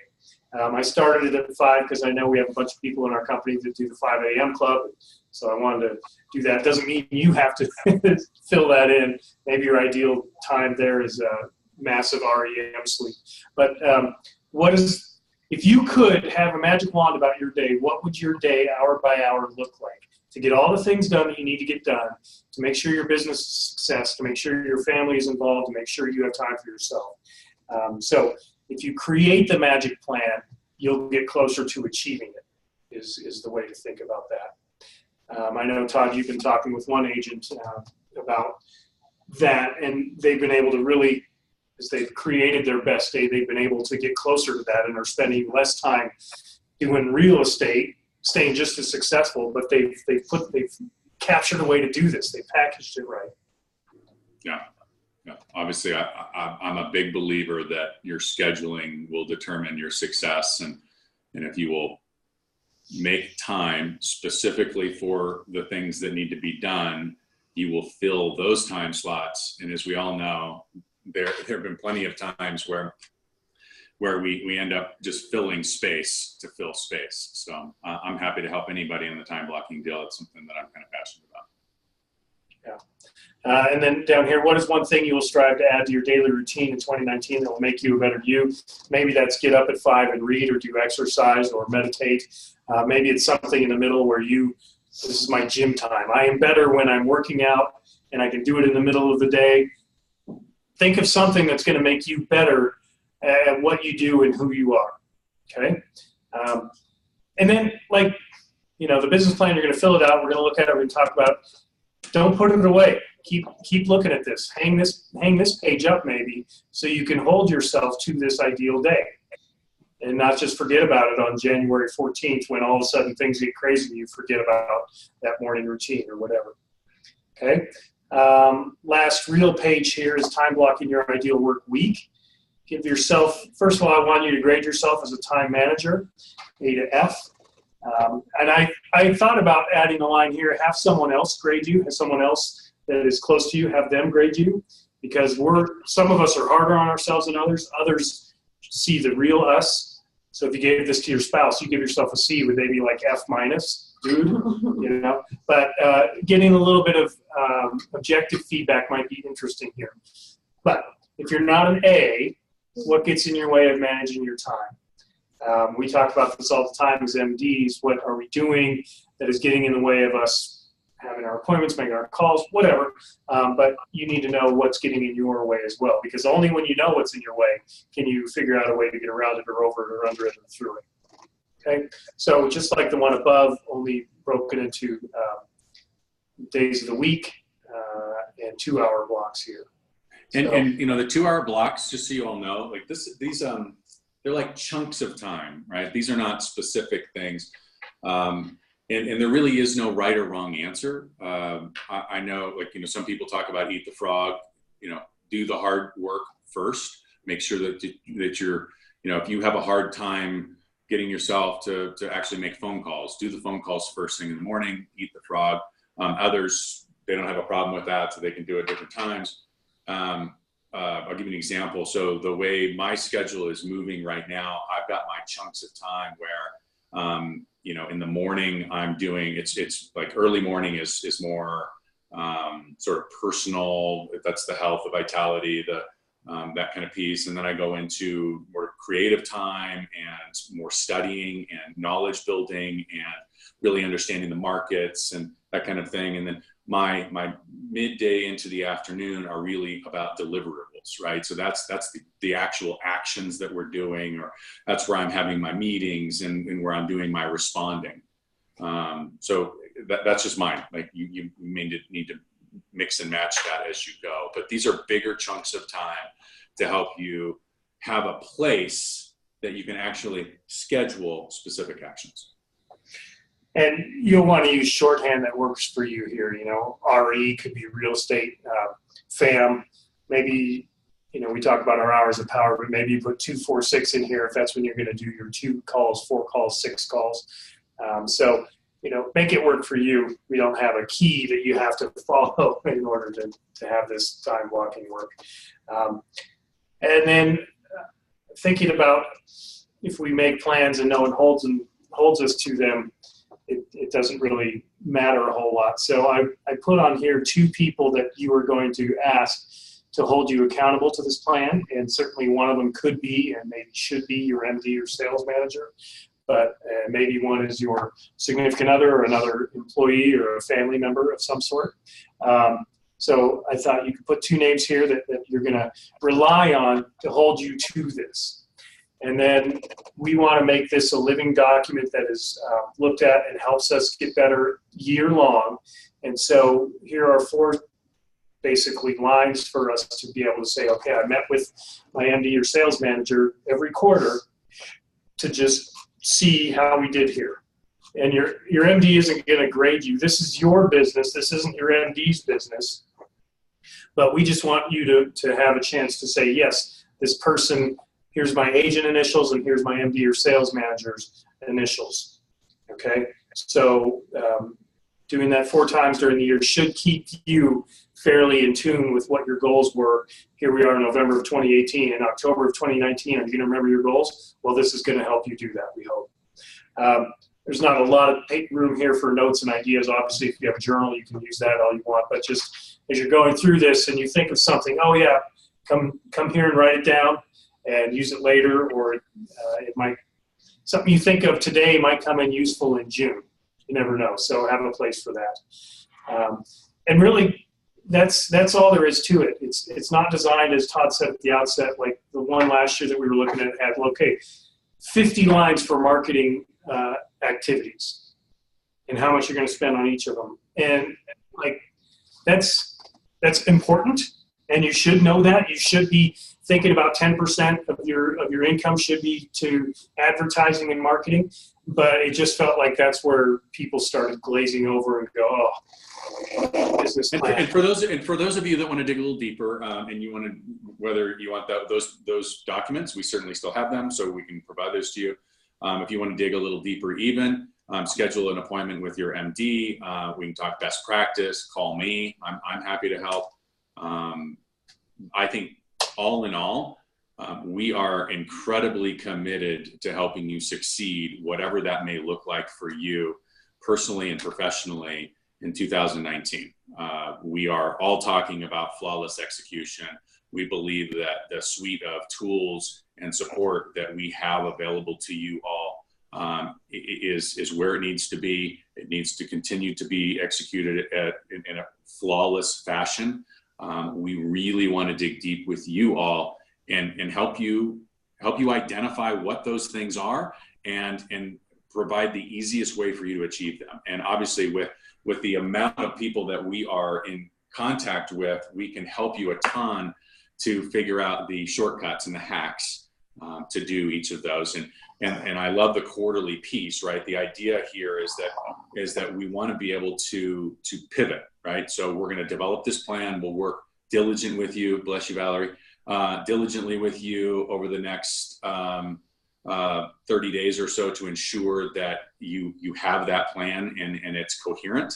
I started it at 5 because I know we have a bunch of people in our company that do the 5 a.m. club, so I wanted to do that. Doesn't mean you have to fill that in. Maybe your ideal time there is massive REM sleep. But if you could have a magic wand about your day, what would your day hour by hour look like to get all the things done that you need to get done, to make sure your business is a success, to make sure your family is involved, to make sure you have time for yourself? So if you create the magic plan, you'll get closer to achieving it, is the way to think about that. I know, Todd, you've been talking with one agent about that, and they've been able to really, as they've created their best day, they've been able to get closer to that and are spending less time doing real estate, staying just as successful, but they've captured a way to do this. They packaged it right. Yeah. Yeah. Obviously, I'm a big believer that your scheduling will determine your success, and if you will make time specifically for the things that need to be done, you will fill those time slots. And as we all know, there have been plenty of times where we end up just filling space to fill space. So I'm happy to help anybody in the time blocking deal. It's something that I'm kind of passionate about. Yeah. And then down here, what is one thing you will strive to add to your daily routine in 2019 that will make you a better you? Maybe that's get up at 5 and read, or do exercise, or meditate. Maybe it's something in the middle where this is my gym time. I am better when I'm working out, and I can do it in the middle of the day. Think of something that's going to make you better at what you do and who you are. Okay? And then, the business plan, you're going to fill it out. We're going to look at it. We're going to talk about it. Don't put it away. Keep looking at this. Hang this page up maybe, so you can hold yourself to this ideal day, and not just forget about it on January 14th when all of a sudden things get crazy and you forget about that morning routine or whatever. Okay. Last real page here is time blocking your ideal work week. Give yourself, first of all, I want you to grade yourself as a time manager, A to F. And I thought about adding a line here, have someone else grade you, have someone else that is close to you, have them grade you, because some of us are harder on ourselves than others. Others see the real us. So if you gave this to your spouse, you give yourself a C, would they be like F minus, dude? But getting a little bit of objective feedback might be interesting here. But if you're not an A, what gets in your way of managing your time? We talk about this all the time as MDs. What are we doing that is getting in the way of us having our appointments, making our calls, whatever? But you need to know what's getting in your way as well, because only when you know what's in your way can you figure out a way to get around it or over it or under it or through it. Okay, so just like the one above, only broken into days of the week and 2-hour blocks here. And the 2-hour blocks, just so you all know, like these they're like chunks of time, right? These are not specific things. And there really is no right or wrong answer. I know, some people talk about eat the frog, do the hard work first. Make sure that you're, if you have a hard time getting yourself to actually make phone calls, do the phone calls first thing in the morning, eat the frog. Others, they don't have a problem with that, so they can do it different times. I'll give you an example. So the way my schedule is moving right now, I've got my chunks of time where, in the morning I'm doing, it's like early morning is more sort of personal. That's the health, the vitality, that kind of piece. And then I go into more creative time and more studying and knowledge building and really understanding the markets and that kind of thing. And then my midday into the afternoon are really about deliverables, right? So that's the actual actions that we're doing, or that's where I'm having my meetings and where I'm doing my responding. So that's just mine. Like you need to mix and match that as you go. But these are bigger chunks of time to help you have a place that you can actually schedule specific actions. And you'll want to use shorthand that works for you here. You know, RE could be real estate, FAM. Maybe, you know, we talk about our hours of power, but maybe you put 2, 4, 6 in here if that's when you're going to do your 2 calls, 4 calls, 6 calls. So, you know, make it work for you. We don't have a key that you have to follow in order to have this time blocking work. And then thinking about if we make plans and no one holds us to them, it doesn't really matter a whole lot. So I put on here 2 people that you are going to ask to hold you accountable to this plan. And certainly one of them could be, and maybe should be, your MD or sales manager. But maybe one is your significant other or another employee or a family member of some sort. So I thought you could put 2 names here that you're going to rely on to hold you to this. And then we want to make this a living document that is looked at and helps us get better year long. And so here are 4 basically lines for us to be able to say, okay, I met with my MD or sales manager every quarter to just see how we did here. And your MD isn't going to grade you. This is your business. This isn't your MD's business. But we just want you to have a chance to say, yes, this person, here's my agent initials and here's my MD or sales manager's initials. Okay? So doing that 4 times during the year should keep you fairly in tune with what your goals were. Here we are in November of 2018. In October of 2019, are you going to remember your goals? Well, this is going to help you do that, we hope. There's not a lot of room here for notes and ideas. Obviously, if you have a journal, you can use that all you want. But just as you're going through this and you think of something, oh, yeah, come here and write it down and use it later. Or it might, something you think of today might come in useful in June. You never know. So have a place for that. And really, that's all there is to it. It's not designed, as Todd said at the outset, like the one last year that we were looking at had, okay, 50 lines for marketing activities and how much you're going to spend on each of them. And like that's important, and you should know that. You should be thinking about 10% of your income should be to advertising and marketing. But it just felt like that's where people started glazing over and go, oh, business plan. And for those of you that want to dig a little deeper, and you want to, whether you want those documents, we certainly still have them, so we can provide those to you. If you want to dig a little deeper, even schedule an appointment with your MD. We can talk best practice. Call me. I'm happy to help. I think all in all, we are incredibly committed to helping you succeed, whatever that may look like for you personally and professionally in 2019. We are all talking about flawless execution. We believe that the suite of tools and support that we have available to you all is where it needs to be. It needs to continue to be executed in a flawless fashion. We really want to dig deep with you all and help you identify what those things are and provide the easiest way for you to achieve them. And obviously with the amount of people that we are in contact with, we can help you a ton to figure out the shortcuts and the hacks to do each of those. And I love the quarterly piece, right? The idea here is that we want to be able to pivot, right? So we're going to develop this plan. We'll work diligent with you, bless you, Valerie, diligently with you over the next 30 days or so to ensure that you have that plan and it's coherent.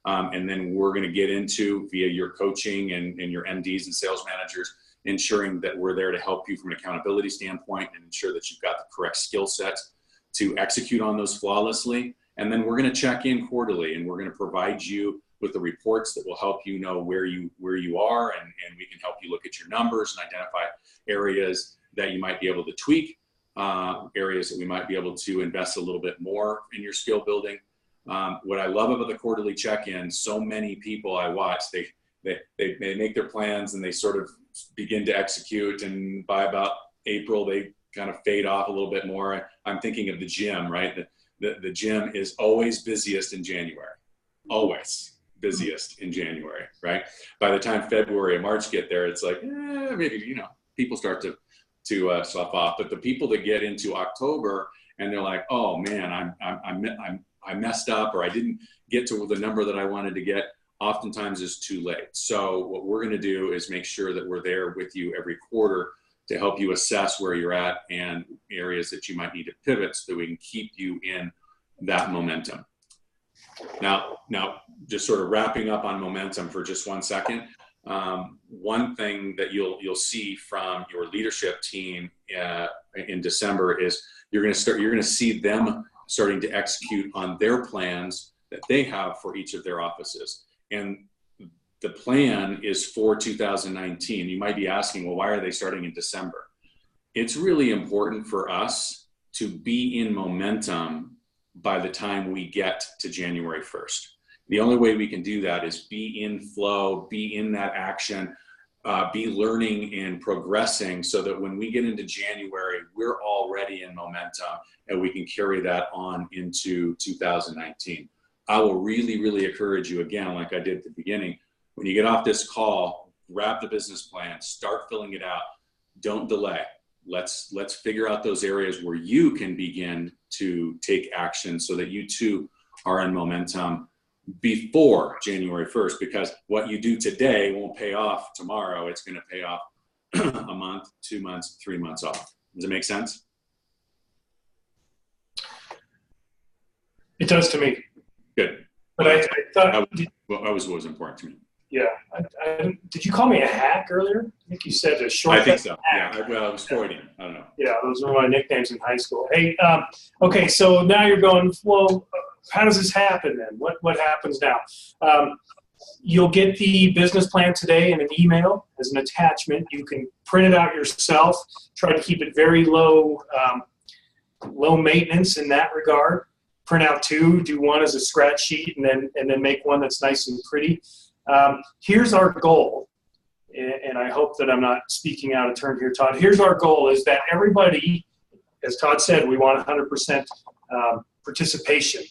And then we're going to get into, via your coaching and your MDs and sales managers, ensuring that we're there to help you from an accountability standpoint and ensure that you've got the correct skill sets to execute on those flawlessly. And then we're going to check in quarterly, and we're going to provide you with the reports that will help you know where you are, and we can help you look at your numbers and identify areas that you might be able to tweak, areas that we might be able to invest a little bit more in your skill building. What I love about the quarterly check-in, so many people I watch, they make their plans and they sort of begin to execute, and by about April they kind of fade off a little bit more. I'm thinking of the gym, right? The gym is always busiest in January, always busiest in January, right? By the time February and March get there, it's like, maybe, people start to slough off. But the people that get into October and they're like, oh man, I messed up, or I didn't get to the number that I wanted to get, oftentimes is too late. So what we're going to do is make sure that we're there with you every quarter to help you assess where you're at and areas that you might need to pivot so that we can keep you in that momentum. Now, just sort of wrapping up on momentum for just 1 second. One thing that you'll see from your leadership team in December is you're going to see them starting to execute on their plans that they have for each of their offices. And the plan is for 2019. You might be asking, well, why are they starting in December? It's really important for us to be in momentum by the time we get to January 1st. The only way we can do that is be in flow, be in that action, be learning and progressing, so that when we get into January, we're already in momentum and we can carry that on into 2019. I will really, really encourage you, again, like I did at the beginning, when you get off this call, grab the business plan, start filling it out. Don't delay. Let's figure out those areas where you can begin to take action so that you too are in momentum before January 1st, because what you do today won't pay off tomorrow. It's going to pay off a month, 2 months, 3 months off. Does it make sense? It does to me. Good. But I thought that was what was important to me. Yeah. Did you call me a hack earlier? I think you said a shortcut. I think so. Hack. Yeah. I was Freudian. I don't know. Yeah, those were my nicknames in high school. Hey, okay, so now you're going, well, how does this happen then? What happens now? You'll get the business plan today in an email as an attachment. You can print it out yourself. Try to keep it very low maintenance in that regard. Print out 2, do 1 as a scratch sheet, and then make 1 that's nice and pretty. Here's our goal, and I hope that I'm not speaking out of turn here, Todd. Here's our goal, is that everybody, as Todd said, we want 100% participation,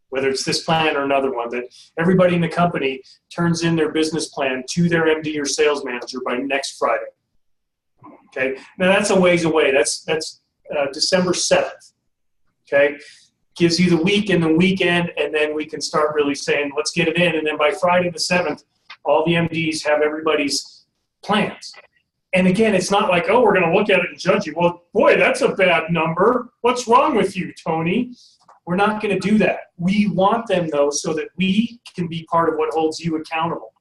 whether it's this plan or another one, that everybody in the company turns in their business plan to their MD or sales manager by next Friday. Okay, now that's a ways away. That's December 7th. Okay, gives you the week and the weekend, and then we can start really saying, let's get it in. And then by Friday the 7th, all the MDs have everybody's plans. And again, it's not like, oh, we're going to look at it and judge you. Well, boy, that's a bad number. What's wrong with you, Tony? We're not going to do that. We want them, though, so that we can be part of what holds you accountable.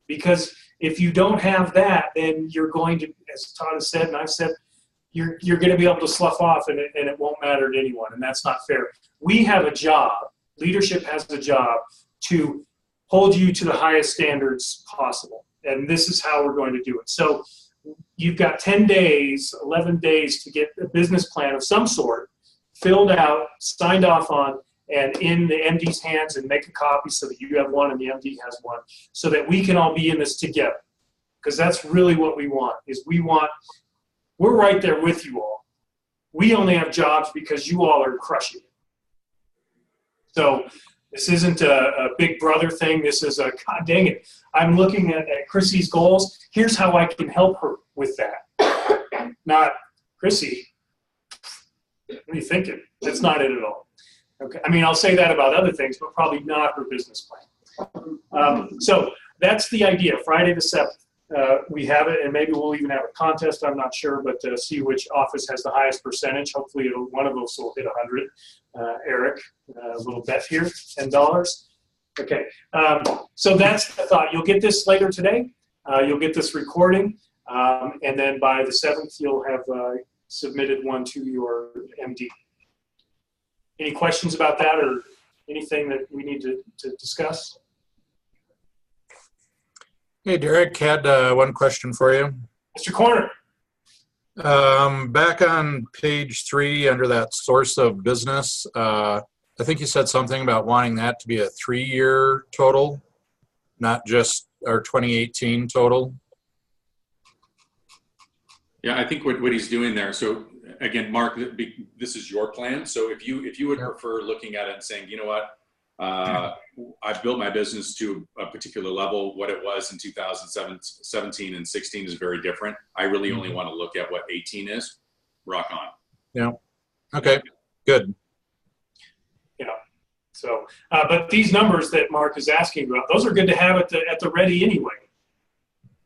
Because if you don't have that, then you're going to, as Todd has said and I've said, you're going to be able to slough off, and it won't matter to anyone, and that's not fair. We have a job, leadership has a job, to hold you to the highest standards possible, and this is how we're going to do it. So you've got 10 days, 11 days to get a business plan of some sort filled out, signed off on, and in the MD's hands, and make a copy so that you have 1 and the MD has 1, so that we can all be in this together. Because that's really what we want, is we're right there with you all. We only have jobs because you all are crushing it. So this isn't a big brother thing. This is a, God dang it, I'm looking at Chrissy's goals. Here's how I can help her with that. Not, Chrissy, what are you thinking? That's not it at all. Okay. I mean, I'll say that about other things, but probably not her business plan. So that's the idea. Friday the 7th. We have it, and maybe we'll even have a contest. I'm not sure, but see which office has the highest percentage. Hopefully, one of those will hit 100. Eric, a little bet here, $10. Okay, so that's the thought. You'll get this later today. You'll get this recording, and then by the 7th, you'll have submitted 1 to your MD. Any questions about that or anything that we need to discuss? Hey, Derek, had one question for you. Mr. Corner. Back on page 3 under that source of business, I think you said something about wanting that to be a 3-year total, not just our 2018 total. Yeah, I think what he's doing there. So again, Mark, this is your plan. So if you would prefer looking at it and saying, you know what, I've built my business to a particular level. What it was in 2017 and 16 is very different. I really only want to look at what 18 is. Rock on. Yeah. Okay. Good. Yeah. So, but these numbers that Mark is asking about, those are good to have at the ready anyway.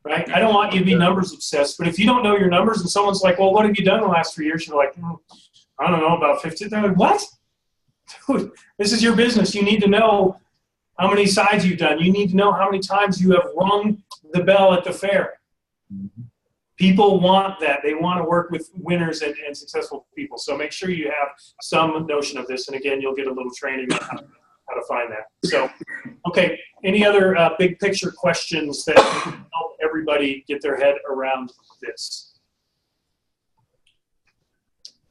Right? I don't want you to be numbers obsessed, but if you don't know your numbers and someone's like, well, what have you done in the last 3 years? You're like, I don't know, about 50. They're like, what? Dude, this is your business. You need to know how many sides you've done. You need to know how many times you have rung the bell at the fair. People want that. They want to work with winners and successful people. So make sure you have some notion of this. And again, you'll get a little training on how to find that. So, okay, any other big picture questions that help everybody get their head around this?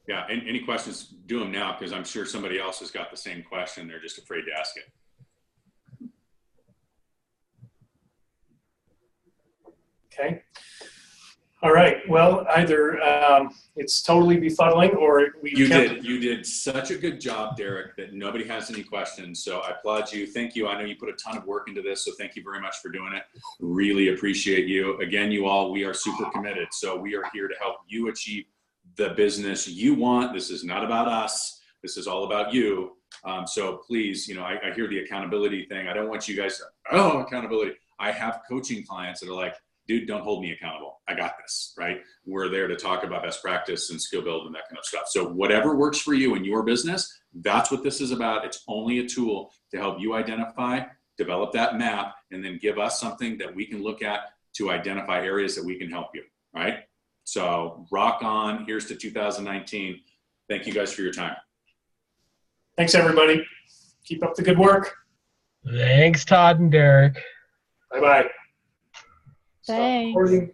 Yeah, any questions, do them now, because I'm sure somebody else has got the same question. They're just afraid to ask it. Okay. All right. Well, either it's totally befuddling or You did such a good job, Derek, that nobody has any questions. So I applaud you. Thank you. I know you put a ton of work into this, so thank you very much for doing it. Really appreciate you. Again, you all, we are super committed. So we are here to help you achieve the business you want. This is not about us. This is all about you. So please, I hear the accountability thing. I don't want you guys to, accountability. I have coaching clients that are like, dude, don't hold me accountable. I got this, right? We're there to talk about best practice and skill build and that kind of stuff. So whatever works for you in your business, that's what this is about. It's only a tool to help you identify, develop that map, and then give us something that we can look at to identify areas that we can help you, right? So rock on. Here's to 2019. Thank you guys for your time. Thanks, everybody. Keep up the good work. Thanks, Todd and Derek. Bye-bye. Thanks. Stop recording.